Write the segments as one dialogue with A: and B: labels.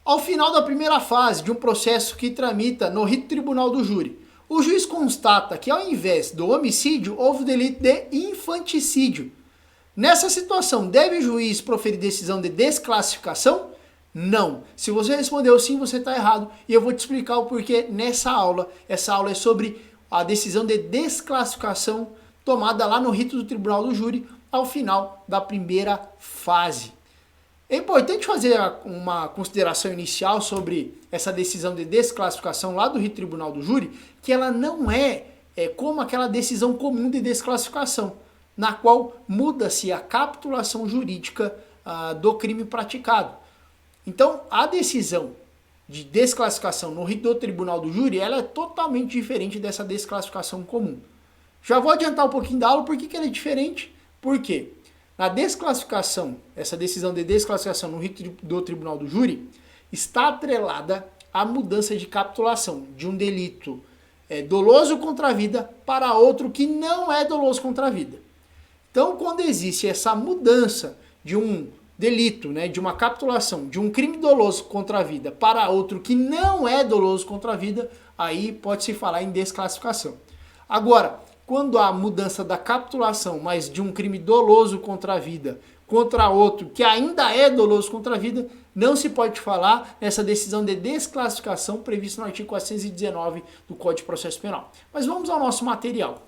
A: Ao final da primeira fase de um processo que tramita no rito tribunal do júri, o juiz constata que ao invés do homicídio, houve o delito de infanticídio. Nessa situação, deve o juiz proferir decisão de desclassificação? Não. Se você respondeu sim, você está errado. E eu vou te explicar o porquê nessa aula. Essa aula é sobre a decisão de desclassificação tomada lá no rito do tribunal do júri ao final da primeira fase. É importante fazer uma consideração inicial sobre essa decisão de desclassificação lá do rito tribunal do júri, que ela não é como aquela decisão comum de desclassificação, na qual muda-se a capitulação jurídica do crime praticado. Então, a decisão de desclassificação no rito do tribunal do júri, ela é totalmente diferente dessa desclassificação comum. Já vou adiantar um pouquinho da aula, por que ela é diferente? Por quê? Na desclassificação, essa decisão de desclassificação no rito do tribunal do júri, está atrelada à mudança de capitulação de um delito doloso contra a vida para outro que não é doloso contra a vida. Então, quando existe essa mudança de um delito, de uma capitulação, de um crime doloso contra a vida para outro que não é doloso contra a vida, aí pode-se falar em desclassificação. Agora, quando há mudança da capitulação, mas de um crime doloso contra a vida, contra outro que ainda é doloso contra a vida, não se pode falar nessa decisão de desclassificação prevista no artigo 419 do Código de Processo Penal. Mas vamos ao nosso material.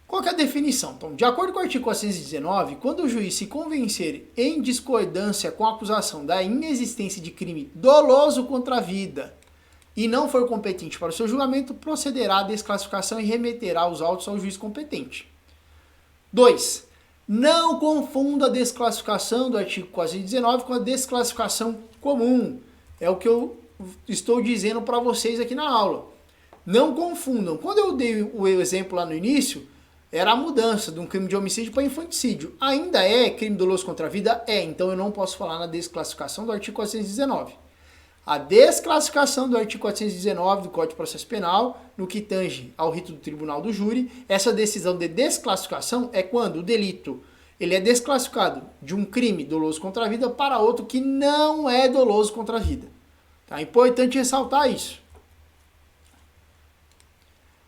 A: Qual que é a definição? Então, de acordo com o artigo 419, quando o juiz se convencer em discordância com a acusação da inexistência de crime doloso contra a vida e não for competente para o seu julgamento, procederá à desclassificação e remeterá os autos ao juiz competente. 2. Não confunda a desclassificação do artigo 419 com a desclassificação comum. É o que eu estou dizendo para vocês aqui na aula. Não confundam. Quando eu dei o exemplo lá no início, era a mudança de um crime de homicídio para infanticídio. Ainda é crime doloso contra a vida? É. Então eu não posso falar na desclassificação do artigo 419. A desclassificação do artigo 419 do Código de Processo Penal, no que tange ao rito do tribunal do júri, essa decisão de desclassificação é quando o delito ele é desclassificado de um crime doloso contra a vida para outro que não é doloso contra a vida. Tá? É importante ressaltar isso.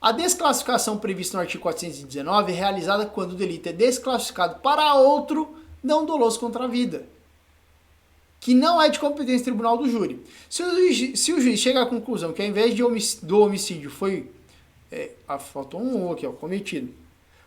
A: A desclassificação prevista no artigo 419 é realizada quando o delito é desclassificado para outro não doloso contra a vida, que não é de competência do tribunal do júri. Se o juiz chega à conclusão que ao invés do homicídio foi, faltou um aqui, cometido,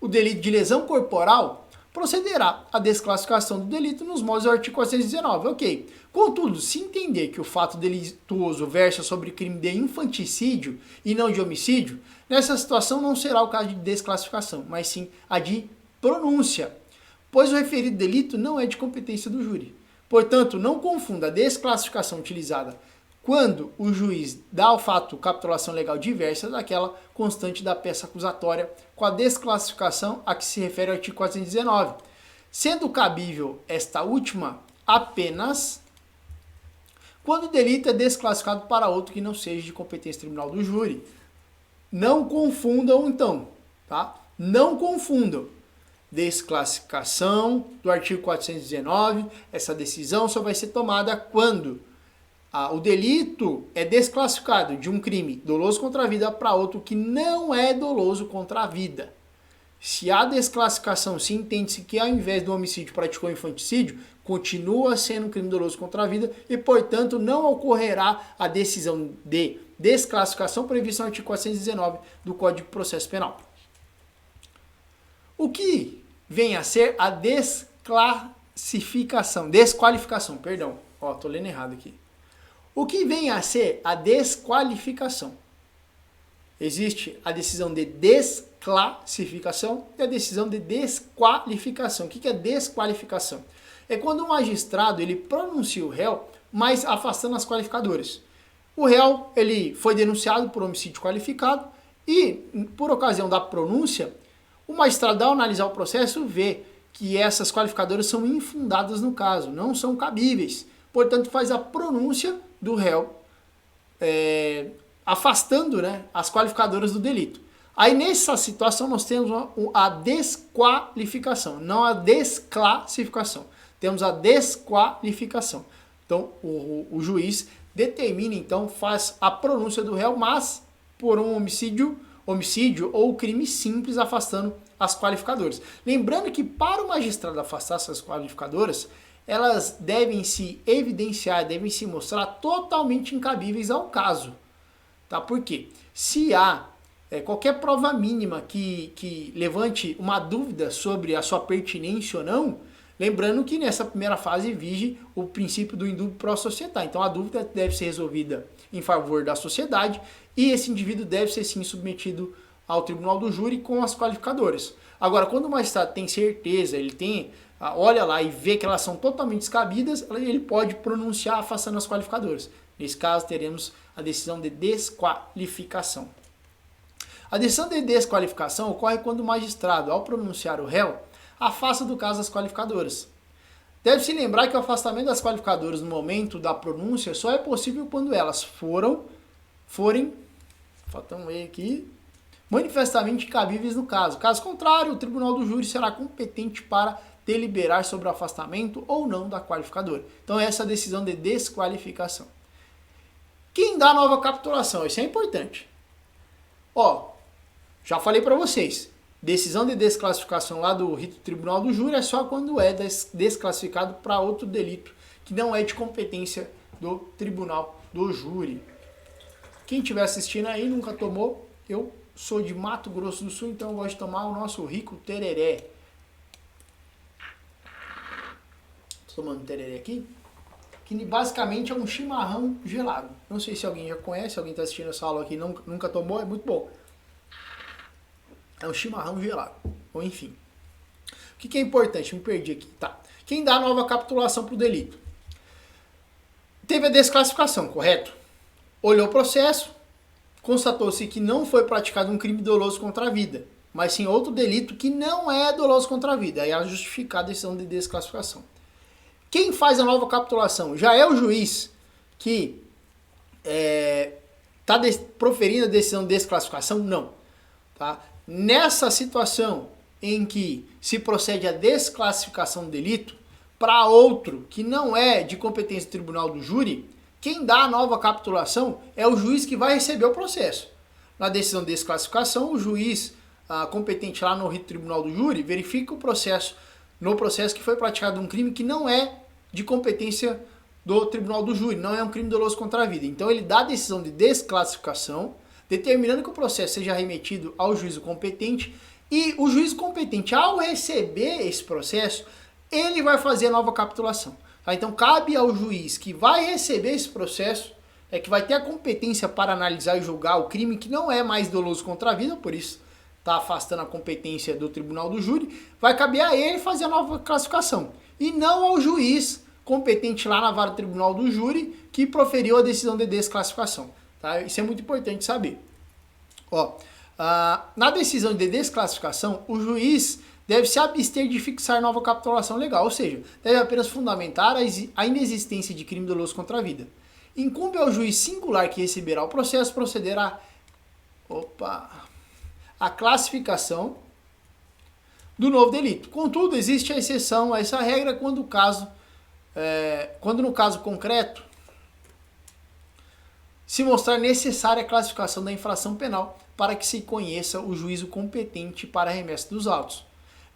A: o delito de lesão corporal, procederá à desclassificação do delito nos moldes do artigo 419. Ok. Contudo, se entender que o fato delituoso versa sobre crime de infanticídio e não de homicídio, nessa situação não será o caso de desclassificação, mas sim a de pronúncia, pois o referido delito não é de competência do júri. Portanto, não confunda a desclassificação utilizada quando o juiz dá ao fato capitulação legal diversa daquela constante da peça acusatória com a desclassificação a que se refere o artigo 419, sendo cabível esta última apenas quando o delito é desclassificado para outro que não seja de competência tribunal do júri. Não confundam então, tá? Não confundam. Desclassificação do artigo 419, essa decisão só vai ser tomada quando o delito é desclassificado de um crime doloso contra a vida para outro que não é doloso contra a vida. Se há desclassificação, se entende-se que ao invés do homicídio praticou infanticídio, continua sendo um crime doloso contra a vida e, portanto, não ocorrerá a decisão de desclassificação prevista no artigo 419 do Código de Processo Penal. O que vem a ser a desqualificação, perdão, tô lendo errado aqui. O que vem a ser a desqualificação? Existe a decisão de desclassificação e a decisão de desqualificação. O que é desqualificação? É quando o magistrado ele pronuncia o réu, mas afastando as qualificadoras. O réu ele foi denunciado por homicídio qualificado e, por ocasião da pronúncia, o magistrado, ao analisar o processo, vê que essas qualificadoras são infundadas no caso, não são cabíveis. Portanto, faz a pronúncia do réu, afastando as qualificadoras do delito. Aí, nessa situação, nós temos a desqualificação, não a desclassificação. Temos a desqualificação. Então, o juiz determina, então, faz a pronúncia do réu, mas por um homicídio ou crime simples, afastando as qualificadoras. Lembrando que para o magistrado afastar essas qualificadoras, elas devem se evidenciar, devem se mostrar totalmente incabíveis ao caso. Tá? Por quê? Se há qualquer prova mínima que levante uma dúvida sobre a sua pertinência ou não, lembrando que nessa primeira fase vige o princípio do indúbio pro società. Então a dúvida deve ser resolvida em favor da sociedade e esse indivíduo deve ser sim submetido ao tribunal do júri com as qualificadoras. Agora, quando o magistrado tem certeza, ele olha lá e vê que elas são totalmente descabidas, ele pode pronunciar afastando as qualificadoras. Nesse caso, teremos a decisão de desqualificação. A decisão de desqualificação ocorre quando o magistrado, ao pronunciar o réu, afasta do caso as qualificadoras. Deve-se lembrar que o afastamento das qualificadoras no momento da pronúncia só é possível quando elas forem, falta um E aqui, manifestamente cabíveis no caso. Caso contrário, o tribunal do júri será competente para deliberar sobre o afastamento ou não da qualificadora. Então essa é a decisão de desqualificação. Quem dá nova capitulação? Isso é importante. Já falei para vocês, decisão de desclassificação lá do rito do tribunal do júri é só quando é desclassificado para outro delito que não é de competência do tribunal do júri. Quem estiver assistindo aí nunca tomou, eu sou de Mato Grosso do Sul, então eu gosto de tomar o nosso rico tereré. Estou tomando tereré aqui, que basicamente é um chimarrão gelado. Não sei se alguém já conhece, alguém está assistindo essa aula aqui e nunca tomou, é muito bom. É um chimarrão gelado, ou enfim. O que é importante? Me perdi aqui. Tá. Quem dá nova capitulação para o delito? Teve a desclassificação, correto? Olhou o processo, constatou-se que não foi praticado um crime doloso contra a vida, mas sim outro delito que não é doloso contra a vida. Aí é justificada a decisão de desclassificação. Quem faz a nova capitulação? Já é o juiz que está proferindo a decisão de desclassificação? Não. Tá? Nessa situação em que se procede a desclassificação do delito para outro que não é de competência do tribunal do júri, quem dá a nova capitulação é o juiz que vai receber o processo. Na decisão de desclassificação, o juiz competente lá no rito do tribunal do júri verifica o processo, no processo que foi praticado um crime que não é de competência do tribunal do júri, não é um crime doloso contra a vida. Então ele dá a decisão de desclassificação, determinando que o processo seja remetido ao juízo competente, e o juízo competente, ao receber esse processo, ele vai fazer a nova capitulação. Tá? Então cabe ao juiz que vai receber esse processo, que vai ter a competência para analisar e julgar o crime que não é mais doloso contra a vida, por isso está afastando a competência do tribunal do júri, vai caber a ele fazer a nova classificação, e não ao juiz competente lá na vara do tribunal do júri que proferiu a decisão de desclassificação. Tá? Isso é muito importante saber. Na decisão de desclassificação, o juiz deve se abster de fixar nova capitulação legal, ou seja, deve apenas fundamentar a inexistência de crime doloso contra a vida. Incumbe ao juiz singular que receberá o processo proceder a classificação do novo delito. Contudo, existe a exceção a essa regra quando no caso concreto se mostrar necessária a classificação da infração penal para que se conheça o juízo competente para a remessa dos autos.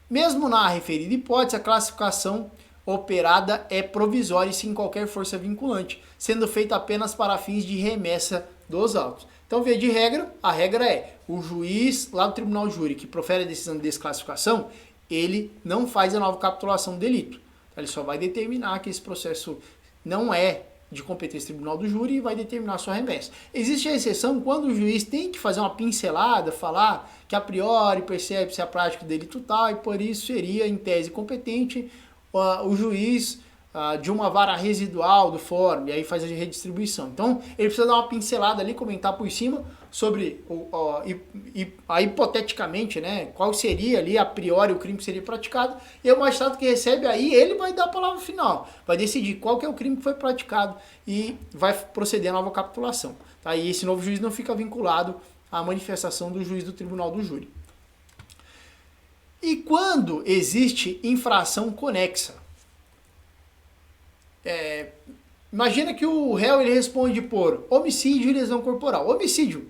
A: Mesmo na referida hipótese, a classificação operada é provisória e sem qualquer força vinculante, sendo feita apenas para fins de remessa dos autos. Então, via de regra, a regra é o juiz lá do tribunal júri que profere a decisão de desclassificação, ele não faz a nova capitulação do delito. Ele só vai determinar que esse processo não é de competência do tribunal do júri e vai determinar a sua remessa. Existe a exceção quando o juiz tem que fazer uma pincelada, falar que a priori percebe-se a prática do delito tal e por isso seria, em tese competente, o juiz de uma vara residual do fórum, e aí faz a redistribuição. Então, ele precisa dar uma pincelada ali, comentar por cima sobre, hipoteticamente, né, qual seria ali, a priori, o crime que seria praticado, e o magistrado que recebe aí, ele vai dar a palavra final, vai decidir qual que é o crime que foi praticado e vai proceder a nova capitulação. Tá? E esse novo juiz não fica vinculado à manifestação do juiz do tribunal do júri. E quando existe infração conexa? Imagina que o réu ele responde por homicídio e lesão corporal. Homicídio,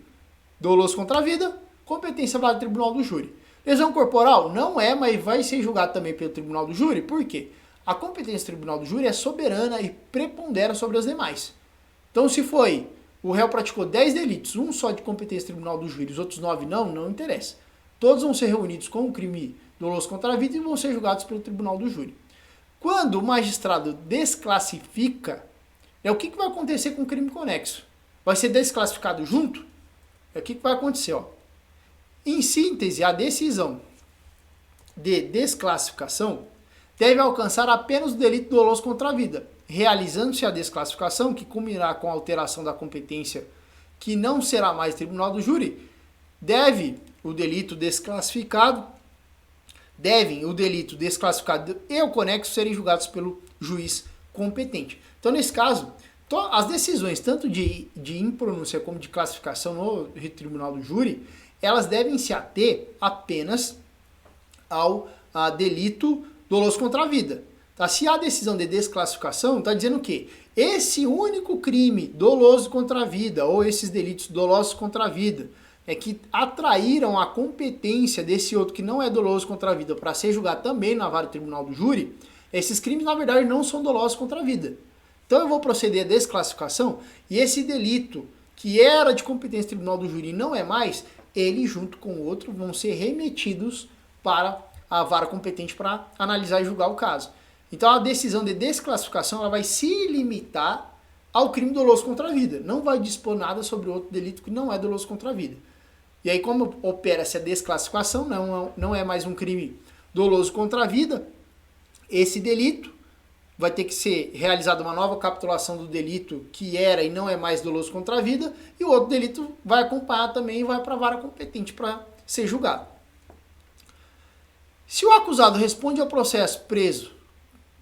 A: doloso contra a vida, competência válida do tribunal do júri. Lesão corporal não é, mas vai ser julgado também pelo tribunal do júri. Por quê? A competência do tribunal do júri é soberana e prepondera sobre as demais. Então, se foi o réu praticou 10 delitos, um só de competência do tribunal do júri, os outros 9 não interessa. Todos vão ser reunidos com o crime doloso contra a vida e vão ser julgados pelo tribunal do júri. Quando o magistrado desclassifica, o que vai acontecer com o crime conexo? Vai ser desclassificado junto? O que vai acontecer? Ó? Em síntese, a decisão de desclassificação deve alcançar apenas o delito doloso contra a vida, realizando-se a desclassificação, que culminará com a alteração da competência, que não será mais tribunal do júri, devem o delito desclassificado e o conexo serem julgados pelo juiz competente. Então, nesse caso, as decisões tanto de impronúncia como de classificação no tribunal do júri, elas devem se ater apenas ao delito doloso contra a vida. Tá? Se a decisão de desclassificação está dizendo o quê? Esse único crime doloso contra a vida, ou esses delitos dolosos contra a vida, que atraíram a competência desse outro que não é doloso contra a vida para ser julgado também na vara do tribunal do júri, esses crimes na verdade não são dolosos contra a vida. Então eu vou proceder à desclassificação e esse delito que era de competência do tribunal do júri e não é mais, ele junto com o outro vão ser remetidos para a vara competente para analisar e julgar o caso. Então a decisão de desclassificação ela vai se limitar ao crime doloso contra a vida. Não vai dispor nada sobre outro delito que não é doloso contra a vida. E aí como opera-se a desclassificação, não é mais um crime doloso contra a vida, esse delito vai ter que ser realizada uma nova capitulação do delito que era e não é mais doloso contra a vida, e o outro delito vai acompanhar também e vai para a vara competente para ser julgado. Se o acusado responde ao processo preso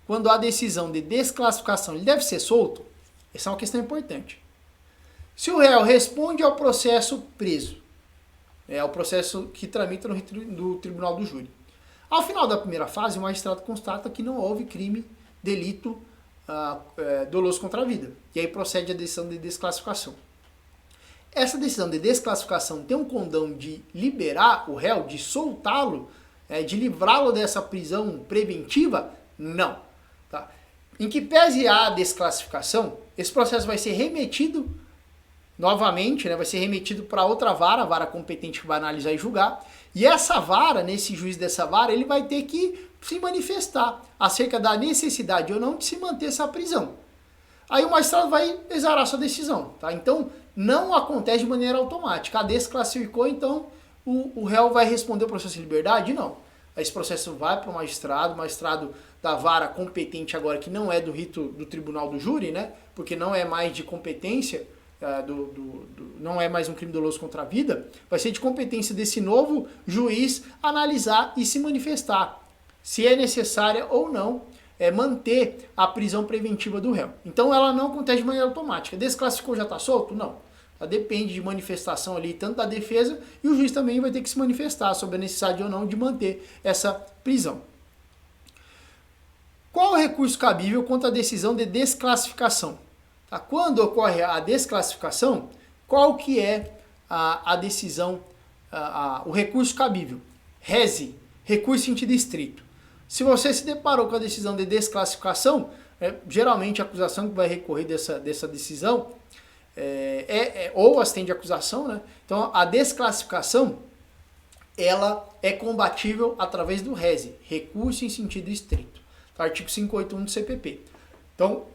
A: quando há decisão de desclassificação, ele deve ser solto? Essa é uma questão importante. Se o réu responde ao processo preso, é o processo que tramita no tribunal do júri. Ao final da primeira fase, o magistrado constata que não houve crime, delito doloso contra a vida. E aí procede a decisão de desclassificação. Essa decisão de desclassificação tem um condão de liberar o réu, de soltá-lo, de livrá-lo dessa prisão preventiva? Não. Tá? Em que pese a desclassificação, esse processo vai ser remetido novamente, vai ser remetido para outra vara, a vara competente que vai analisar e julgar. E essa vara, nesse juiz dessa vara, ele vai ter que se manifestar acerca da necessidade ou não de se manter essa prisão. Aí o magistrado vai exarar sua decisão. Tá? Então, não acontece de maneira automática. A desclassificou, então o réu vai responder o processo de liberdade? Não. Esse processo vai para o magistrado da vara competente agora, que não é do rito do tribunal do júri, porque não é mais de competência, não é mais um crime doloso contra a vida, vai ser de competência desse novo juiz analisar e se manifestar se é necessária ou não manter a prisão preventiva do réu. Então ela não acontece de maneira automática. Desclassificou, já está solto? Não. Depende de manifestação ali, tanto da defesa, e o juiz também vai ter que se manifestar sobre a necessidade ou não de manter essa prisão. Qual o recurso cabível contra a decisão de desclassificação? Tá? Quando ocorre a desclassificação, qual que é a decisão, o recurso cabível? Rese, recurso em sentido estrito. Se você se deparou com a decisão de desclassificação, geralmente a acusação que vai recorrer dessa decisão ou assistente de acusação, Então a desclassificação ela é combatível através do rese, recurso em sentido estrito, artigo 581 do CPP. Então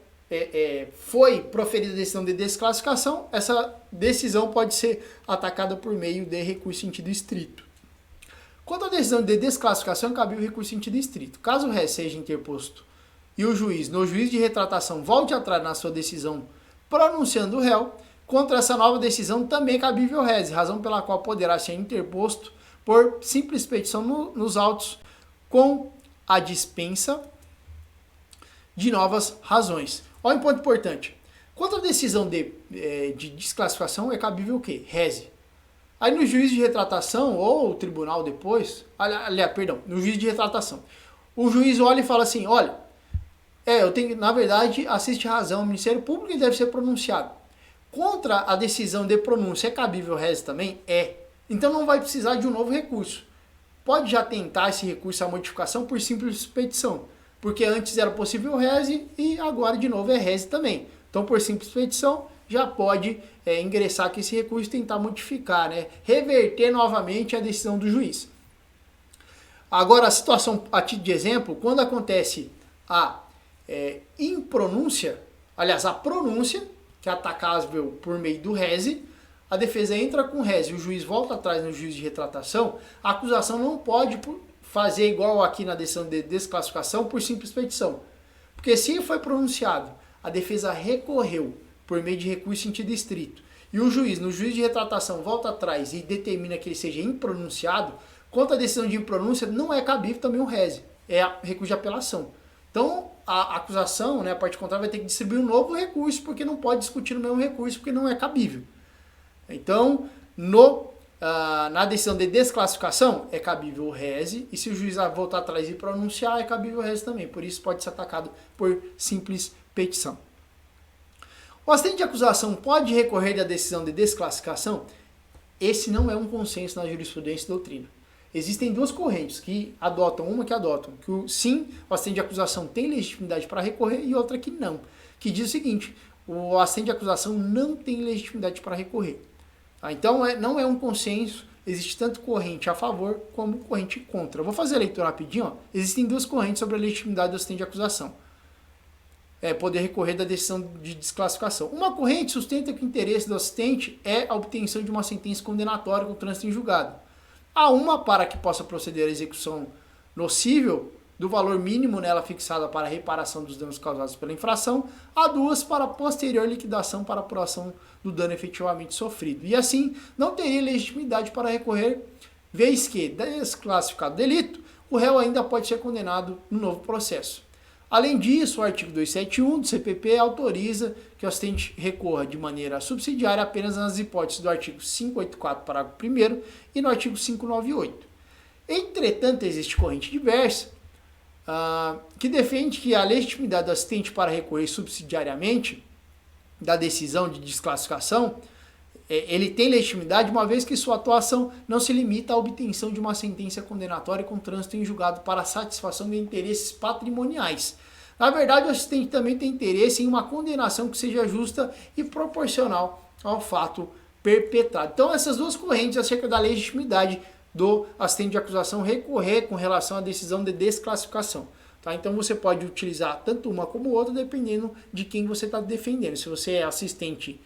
A: foi proferida a decisão de desclassificação, essa decisão pode ser atacada por meio de recurso em sentido estrito. Quanto à decisão de desclassificação, cabe o recurso em sentido estrito. Caso o ré seja interposto e o juiz, no juiz de retratação, volte atrás na sua decisão pronunciando o réu, contra essa nova decisão também cabível rese, razão pela qual poderá ser interposto por simples petição nos autos com a dispensa de novas razões. Olha um ponto importante. Quanto à decisão de desclassificação, é cabível o quê? Rese. Aí no juiz de retratação, ou o tribunal depois, no juiz de retratação, o juiz olha e fala assim, olha, Eu tenho, na verdade, assiste razão, o Ministério Público deve ser pronunciado. Contra a decisão de pronúncia é cabível reze também? É. Então não vai precisar de um novo recurso. Pode já tentar esse recurso à modificação por simples petição, porque antes era possível reze e agora de novo é reze também. Então por simples petição já pode ingressar aqui esse recurso e tentar modificar, né? Reverter novamente a decisão do juiz. Agora a situação a título de exemplo, quando acontece a impronúncia, aliás, a pronúncia, que é atacável por meio do reze, a defesa entra com reze e o juiz volta atrás no juízo de retratação, a acusação não pode fazer igual aqui na decisão de desclassificação por simples petição. Porque se foi pronunciado, a defesa recorreu por meio de recurso em sentido estrito, e o juiz, no juízo de retratação, volta atrás e determina que ele seja impronunciado, quanto à decisão de impronúncia, não é cabível também o reze, é recurso de apelação. Então, a acusação, né, a parte contrária, vai ter que distribuir um novo recurso, porque não pode discutir no mesmo recurso, porque não é cabível. Então, na decisão de desclassificação, é cabível o reze, e se o juiz voltar atrás e pronunciar, é cabível o reze também. Por isso, pode ser atacado por simples petição. O assistente de acusação pode recorrer da decisão de desclassificação? Esse não é um consenso na jurisprudência e doutrina. Existem duas correntes que adotam, uma que adotam, que o assistente de acusação tem legitimidade para recorrer e outra que não. Que diz o seguinte, o assistente de acusação não tem legitimidade para recorrer. Então não é um consenso, existe tanto corrente a favor como corrente contra. Eu vou fazer a leitura rapidinho. Ó. Existem duas correntes sobre a legitimidade do assistente de acusação. Poder recorrer da decisão de desclassificação. Uma corrente sustenta que o interesse do assistente é a obtenção de uma sentença condenatória com trânsito em julgado. Há uma para que possa proceder à execução nocível do valor mínimo nela fixada para a reparação dos danos causados pela infração, há duas para posterior liquidação para apuração do dano efetivamente sofrido. E assim, não teria legitimidade para recorrer, vez que, desclassificado o delito, o réu ainda pode ser condenado no novo processo. Além disso, o artigo 271 do CPP autoriza que o assistente recorra de maneira subsidiária apenas nas hipóteses do artigo 584, parágrafo 1º, e no artigo 598. Entretanto, existe corrente diversa que defende que a legitimidade do assistente para recorrer subsidiariamente da decisão de desclassificação, ele tem legitimidade uma vez que sua atuação não se limita à obtenção de uma sentença condenatória com trânsito em julgado para a satisfação de interesses patrimoniais. Na verdade, o assistente também tem interesse em uma condenação que seja justa e proporcional ao fato perpetrado. Então, essas duas correntes acerca da legitimidade do assistente de acusação recorrer com relação à decisão de desclassificação. Tá? Então, você pode utilizar tanto uma como outra, dependendo de quem você está defendendo. Se você é assistente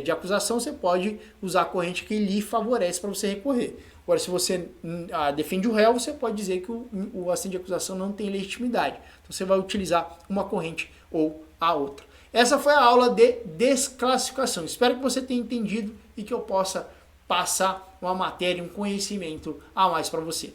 A: de acusação, você pode usar a corrente que lhe favorece para você recorrer. Agora, se você defende o réu, você pode dizer que o assistente de acusação não tem legitimidade. Então, você vai utilizar uma corrente ou a outra. Essa foi a aula de desclassificação. Espero que você tenha entendido e que eu possa passar uma matéria, um conhecimento a mais para você.